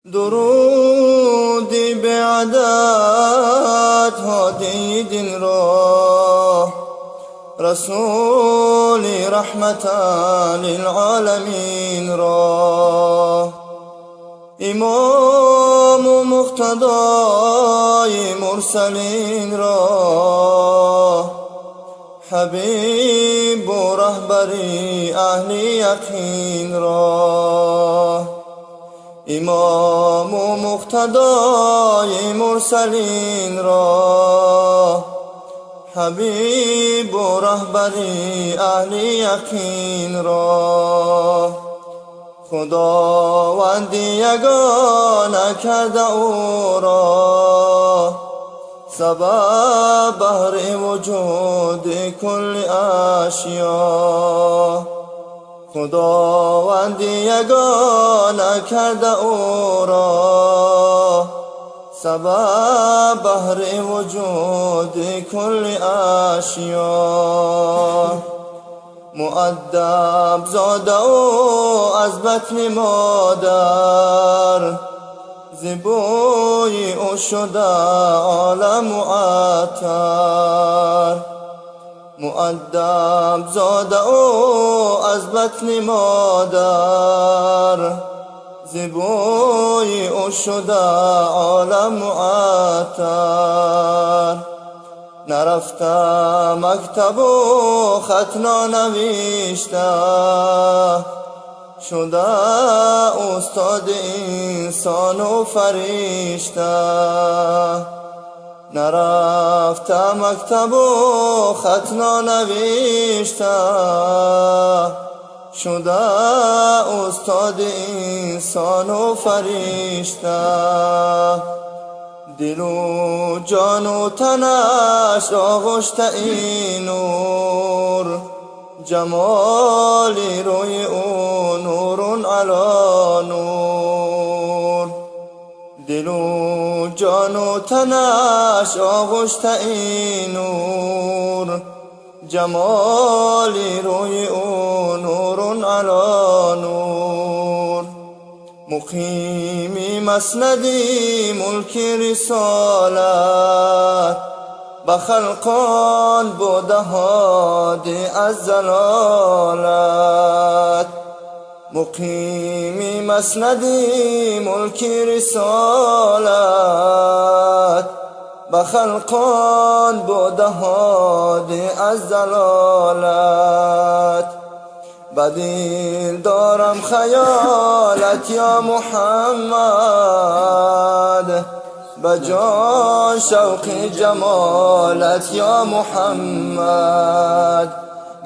درودی به عدد هادی دین را، رسولی رحمتا للعالمین را، امام و مقتدای مرسلین را، حبیب و رهبری اهل یقین را، امام و مقتدای مرسلین را، حبیب و رهبری اهل یقین را. خداوندی یگانه کرده او را، سبب بهر وجود کل اشیا. خداوندی یگانه کرده او را، سبب بهر وجود کل اشیا. مؤدب زاده او از بطن مادر، زبوی او شده عالم معطر. مؤدب زاده او از بطن مادر، زبوی او شده عالم معطر. نرفته مکتب و خط ننوشته، شده استاد انسان و فرشته. نرفته مکتب و خط ننوشته، شده استاد انسان و فرشته. دل و جان و تنش آغشته این نور، جمالی روی او نور علی نور. دل و جان و تنش آغشته این نور، جمالی روی او نور علی نور. مقیمی مسندی ملک رسالت، به خلقان بوده هادی از ضلالت. مقیمی مسندی ملک رسالت، به خلقان بوده هادی از ضلالت. بدیل دارم خیالت یا محمد، بجان شوق جمالت یا محمد.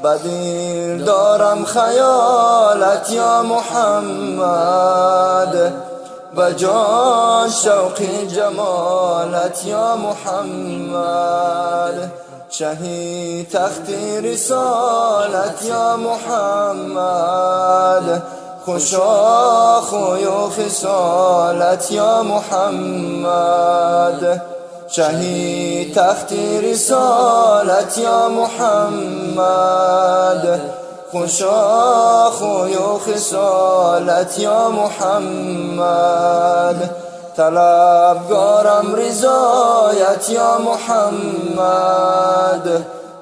بدیل دارم خیالت یا محمد، بجان شوق جمالت یا محمد. شهی تخت رسالت یا محمد، خوشا خوی و خصالت یا محمد. شهی تخت رسالت یا محمد، خوشا خوی و خصالت یا محمد. طلبگارم رضایت یا محمد،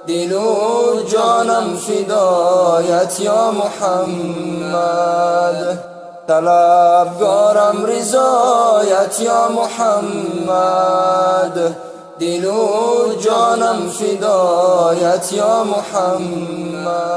دل و جانم فدایت یا محمد. طلبگارم رضایت یا محمد، دل و جانم فدایت یا محمد.